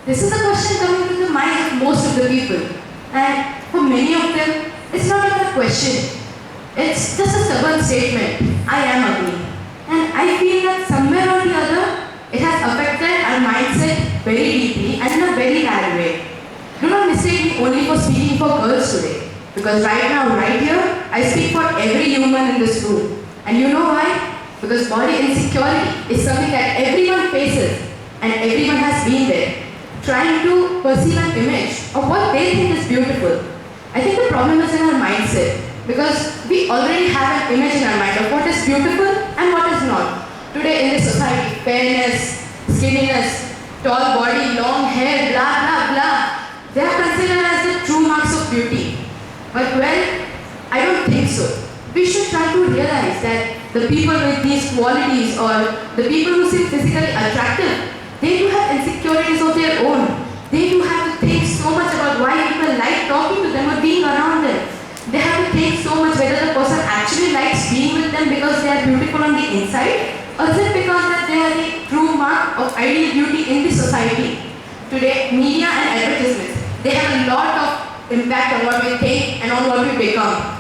This is a question coming to the mind of most of the people. And for many of them, it's not even a question. It's just a stubborn statement. I am ugly. And I feel that somewhere or the other, it has affected our mindset very deeply and in a very bad way. Do not mistake me only for speaking for girls today. Because right now, right here, I speak for every human in this room. And you know why? Because body insecurity is something that everyone faces and everyone has been there, trying to perceive an image of what they think is beautiful. I think the problem is in our mindset because we already have an image in our mind of what is beautiful and what is not. Today in this society, fairness, skinniness, tall body, long hair, blah blah blah, they are considered as the true marks of beauty. But well, I don't think so. We should try to realize that the people with these qualities or the people who seem physically attractive, they do have insecurities of their own. They do have to think so much about why people like talking to them or being around them. They have to think so much whether the person actually likes being with them because they are beautiful on the inside, or is it because that they are the true mark of ideal beauty in the society. Today, media and advertisements, they have a lot of impact on what we think and on what we become.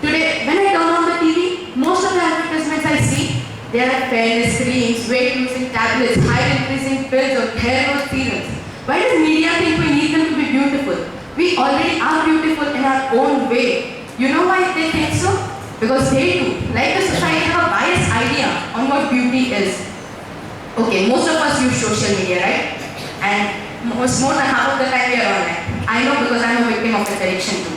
Today, when I turn on the TV, most of the advertisements I see, they are fairness creams, weight-losing tablets, height-increasing pills, or hair growth serums. Why does media think we need them to be beautiful? We already are beautiful in our own way. You know why they think so? Because they too, like the society, have a biased idea on what beauty is. Okay, most of us use social media, right? And more than half of the time we are online. I know because I'm a victim of this addiction too.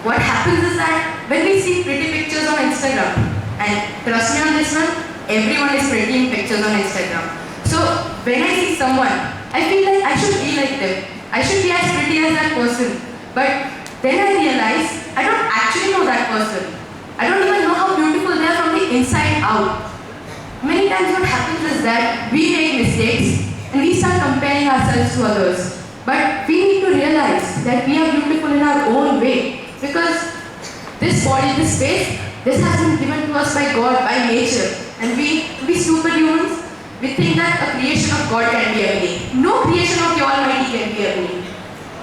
What happens is that when we see pretty pictures on Instagram, and trust me on this one, everyone is pretty in pictures on Instagram. So when I see someone, I feel like I should be like them. I should be as pretty as that person. But then I realize I don't actually know that person. I don't even know how beautiful they are from the inside out. Many times what happens is that we make mistakes and we start comparing ourselves to others. But we need to realize that we are beautiful in our own way. Because this body, this face, this has been given to us by God, by nature. And we stupid humans, we think that a creation of God can be ugly. No creation of the Almighty can be ugly.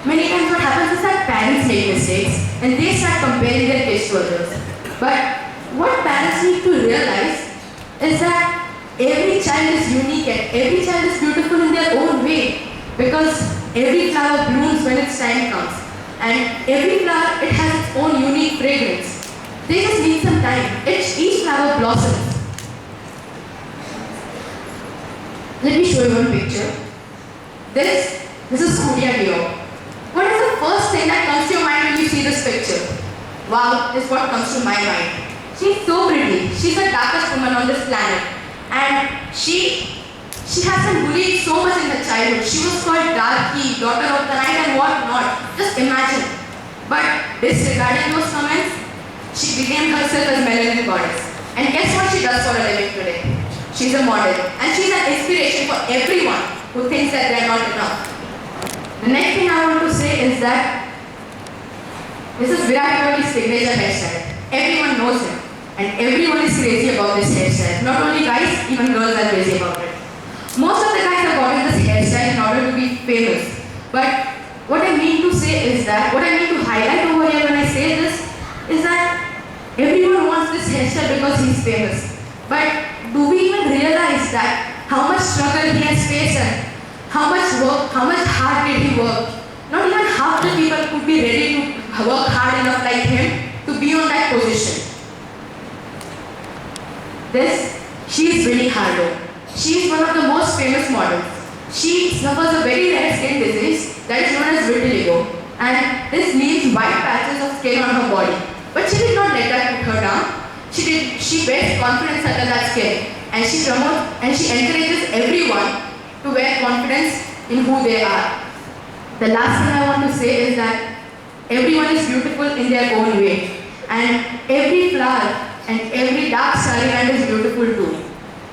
Many times what happens is that parents make mistakes and they start comparing their kids to others. But what parents need to realize is that every child is unique and every child is beautiful in their own way. Because every flower blooms when its time comes. And every flower, it has its own unique fragrance. They just need some time. Each flower blossoms. Let me show you one picture. This is Claudia Dior. What is the first thing that comes to your mind when you see this picture? Wow, is what comes to my mind. She's so pretty. She's the darkest woman on this planet. And she has been bullied so much in her childhood. She was called Darky, daughter of the night and what not. Just imagine. But disregarding those comments, she became herself as melanin goddess. And guess what she does for a living today? She's a model. And she's an inspiration for everyone who thinks that they're not enough. The next thing I want to say is that this is Virat Kohli's signature hairstyle. Everyone knows him. And everyone is crazy about this hairstyle. Not only guys, even girls are crazy about it. Most of the guys have gotten this hairstyle in order to be famous. But what I mean to say is that, what I mean to highlight over here when I say this, is that everyone wants this hairstyle because he's famous. But do we even realize that how much struggle he has faced and how much work, how much hard did he work? Not even half the people could be ready to work hard enough like him to be on that position. She is Winnie Harlow. She is one of the most famous models. She suffers a very rare skin disease that is known as vitiligo, and this leaves white patches of skin on her body. But she did not let that put her down. She wears confidence under that skin, and she promotes and she encourages everyone to wear confidence in who they are. The last thing I want to say is that everyone is beautiful in their own way, and every flower and every dark starry night is beautiful too.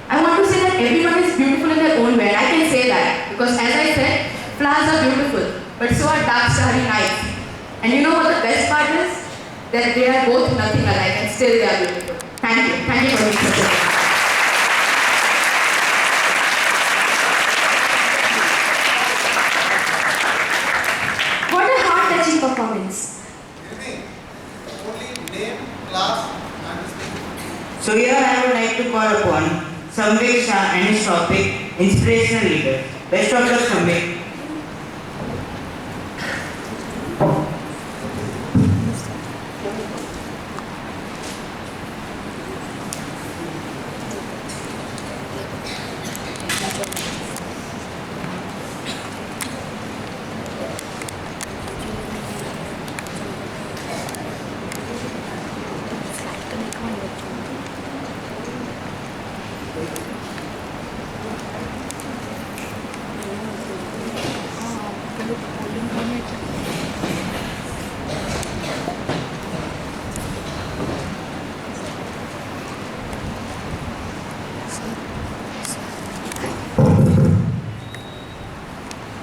I want to say that everyone is beautiful in their own way, and I can say that because as I said, flowers are beautiful, but so are dark starry nights. And you know what the best part is? That they are both nothing alike and still they are beautiful. Thank you. Thank you for listening. call upon Samvik Shah and his topic, Inspirational Leaders. Best of luck, Samvik.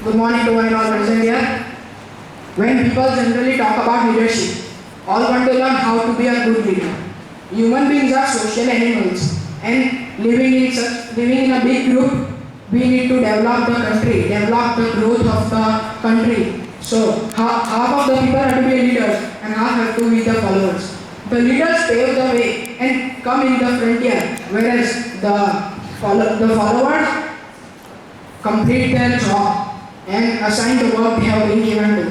Good morning to one and all present here. When people generally talk about leadership, all want to learn how to be a good leader. Human beings are social animals, and living in a big group, we need to develop the country, develop the growth of the country. So half of the people have to be leaders and half have to be the followers. The leaders pave the way and come in the frontier, whereas the followers complete their job and assign the work they have been given to.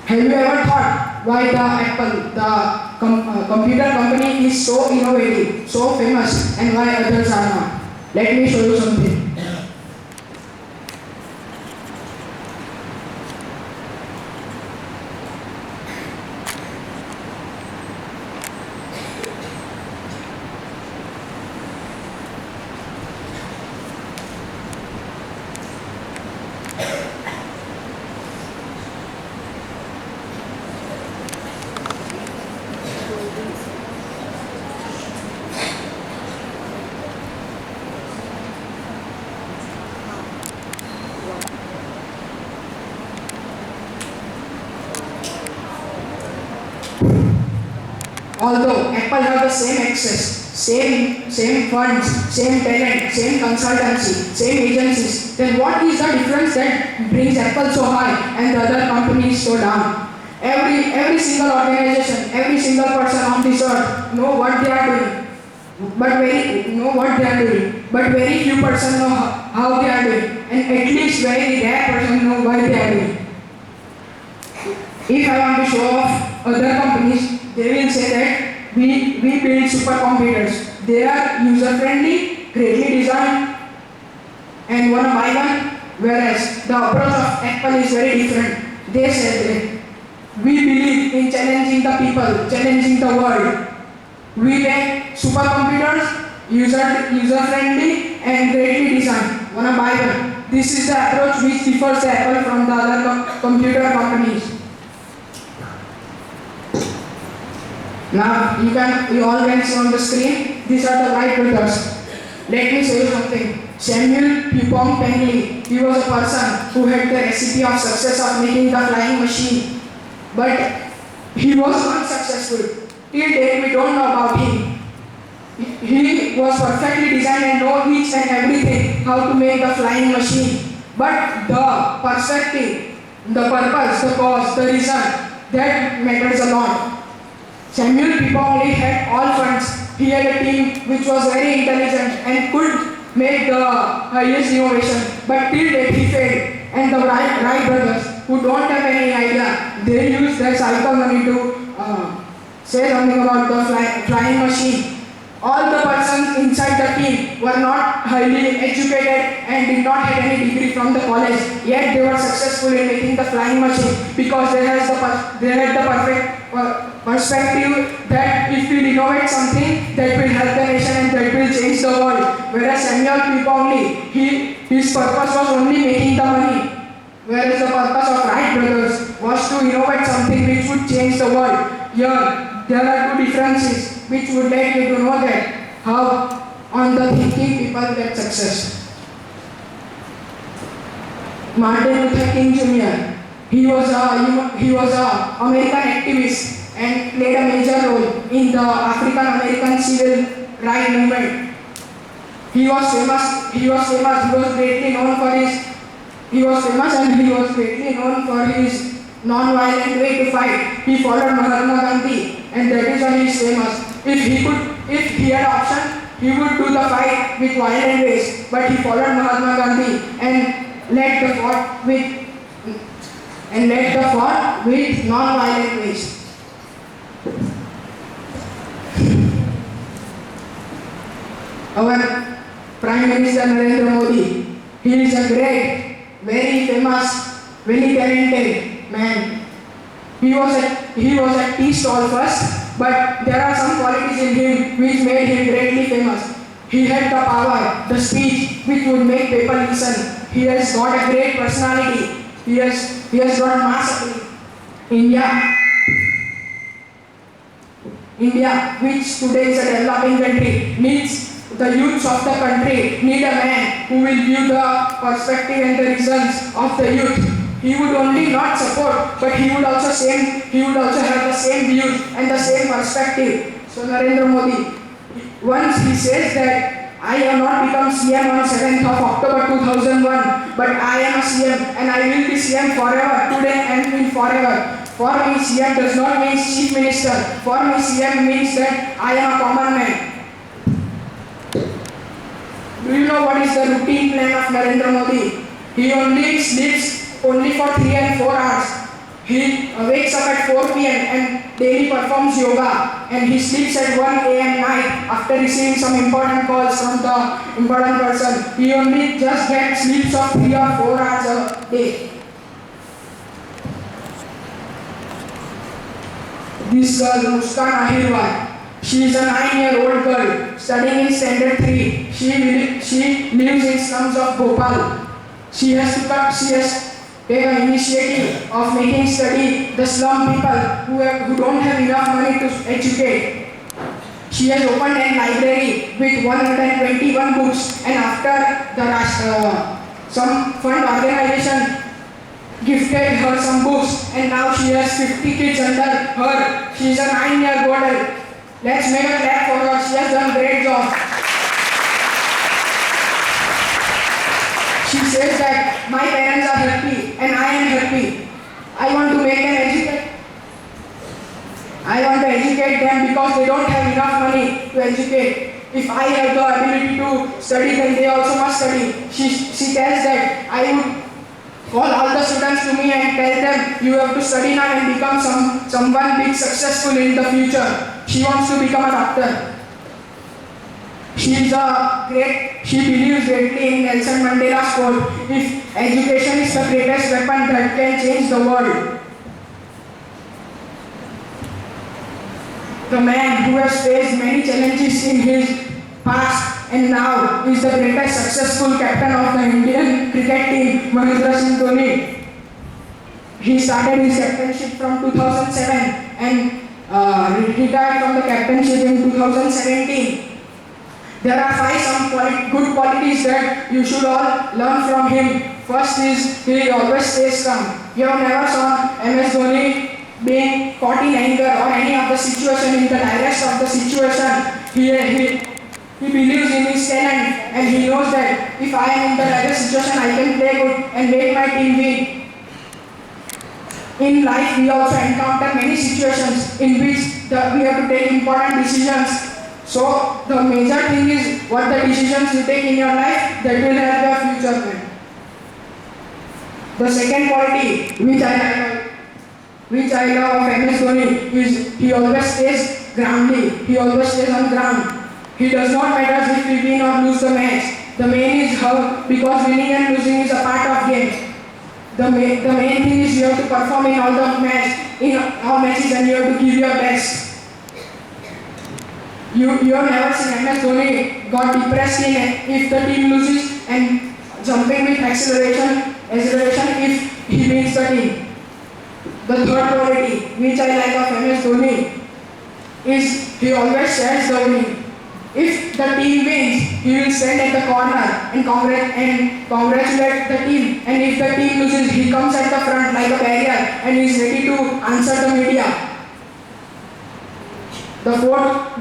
Have you ever thought why the Apple, the computer company is so innovative, so famous, and why others are not? Let me show you something. Although Apple have the same access, same funds, same talent, same consultancy, same agencies, then what is the difference that brings Apple so high and the other companies so down? Every single organization, every single person on this earth know what they are doing, but very few person know how they are doing, and at least very rare person know why they are doing. If I want to show off other companies, they will say that we build supercomputers. They are user friendly, greatly designed, and one by one. Whereas the approach of Apple is very different. They say that we believe in challenging the people, challenging the world. We make supercomputers user friendly and greatly designed, one by one. This is the approach which differs Apple from the other computer companies. Now you all can see on the screen, these are the Wright brothers. Let me say you something. Samuel Pupong Pengley, he was a person who had the recipe of success of making the flying machine. But he was unsuccessful. Till date we don't know about him. He was perfectly designed and know each and everything how to make the flying machine. But the perspective, the purpose, the cause, the reason, that matters a lot. Samuel Pupong had all funds. He had a team which was very intelligent and could make the highest innovation. But till date he failed. And the Wright brothers, who don't have any idea, they use their cycle money to say something about the flying machine. All the persons inside the team were not highly educated and did not have any degree from the college. Yet they were successful in making the flying machine because they had the perfect perspective that if we innovate something that will help the nation and that will change the world. Whereas Samuel Pupong, his purpose was only making the money. Whereas the purpose of Wright brothers was to innovate something which would change the world. Here, there are two differences which would let you to know that how on the thinking people get success. Martin Luther King Jr. He was a American activist and played a major role in the African American civil rights movement. He was famous. He was greatly known for his. He was famous and he was greatly known for his non-violent way to fight. He followed Mahatma Gandhi, and that is why he is famous. If he had option, he would do the fight with violent ways, but he followed Mahatma Gandhi and led the fought with non-violent ways. Our Prime Minister Narendra Modi, he is a great, very famous, very talented man. He was at tea stall first, but there are some qualities in him which made him greatly famous. He had the power, the speech which would make people listen. He has got a great personality. He has got mass appeal. India, which today is a developing country, needs the youths of the country need a man who will view the perspective and the reasons of the youth. He would only not support, but he would also have the same views and the same perspective. So Narendra Modi, once he says that I have not become CM on 7th of October 2001, but I am a CM and I will be CM forever, today and in forever. For me, CM does not mean Chief Minister. For me, CM means that I am a common man. Do you know what is the routine plan of Narendra Modi? He only sleeps only for 3 and 4 hours. He wakes up at 4 p.m. and daily performs yoga, and he sleeps at 1 a.m. night after receiving some important calls from the important person. He only just gets sleeps of 3 or 4 hours a day. This girl, Muskan Ahirwal, she is a 9-year-old girl studying in standard 3. She lives in slums of Bhopal. She has taken initiative of making study the slum people who don't have enough money to educate. She has opened a library with 121 books, and after some fund organization gifted her some books, and now she has 50 kids under her. She is a 9-year-old girl. Let's make a clap for her. She has done a great job. She says that my parents are happy and I am happy. I want to educate them because they don't have enough money to educate. If I have the ability to study, then they also must study. She tells that I would call all the students to me and tell them you have to study now and become someone big successful in the future. She wants to become a doctor. She believes greatly in Nelson Mandela's quote, if education is the greatest weapon that can change the world. The man who has faced many challenges in his past and now is the greatest successful captain of the Indian cricket team, Mahendra Singh Dhoni. He started his captainship from 2007 and retired from the captainship in 2017. There are 5 good qualities that you should all learn from him. First is he always stays calm. You have never saw MS Dhoni being caught in anger or any of the situation in the direst of the situation. He believes in his talent and he knows that if I am in the direst situation, I can play good and make my team win. In life, we also encounter many situations in which we have to take important decisions. So the major thing is what the decisions you take in your life that will help your future plan. The second quality which I love of MS Dhoni is he always stays grounded. He always stays on ground. He does not matter if we win or lose the match. The main is how, because winning and losing is a part of game. The main thing is you have to perform in all matches and you have to give your best. You have never seen MS Dhoni got depressed if the team loses and jumping with acceleration if he wins the team. The third quality which I like of MS Dhoni is he always shares the winning. If the team wins, he will stand at the corner and congratulate the team. And if the team loses, he comes at the front like a barrier and is ready to answer the media. The fourth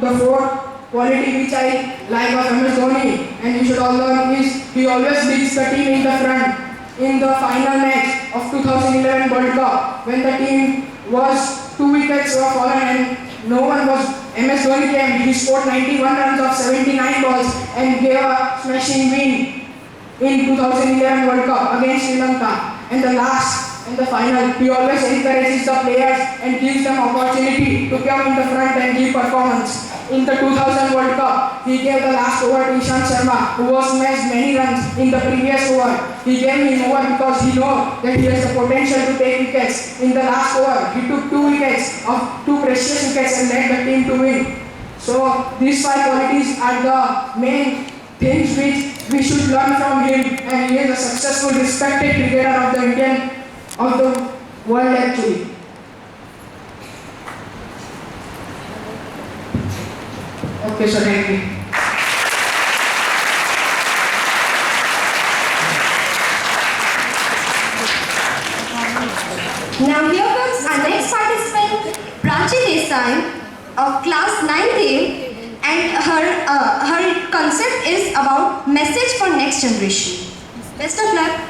quality which I like of MS Dhoni and you should all learn is he always leads the team in the front. In the final match of 2011 World Cup, when the team was 2 wickets were fallen and no one was MS Dhoni came, he scored 91 runs of 79 balls and gave a smashing win in 2011 World Cup against Sri Lanka. And the last and the final, he always encourages the players and gives them opportunity to come in the front and give performance. In the 2000 World Cup, he gave the last over to Ishant Sharma, who was smashed many runs in the previous over. He gave him over because he knows that he has the potential to take wickets. In the last over, he took 2 wickets of 2 precious wickets and led the team to win. So these 5 qualities are the main things which we should learn from him, and he is a successful, respected cricketer of the world actually. Okay, so thank you. Now here comes our next participant, Prachi Desai of class 9th, and her concept is about message for next generation. Best of luck.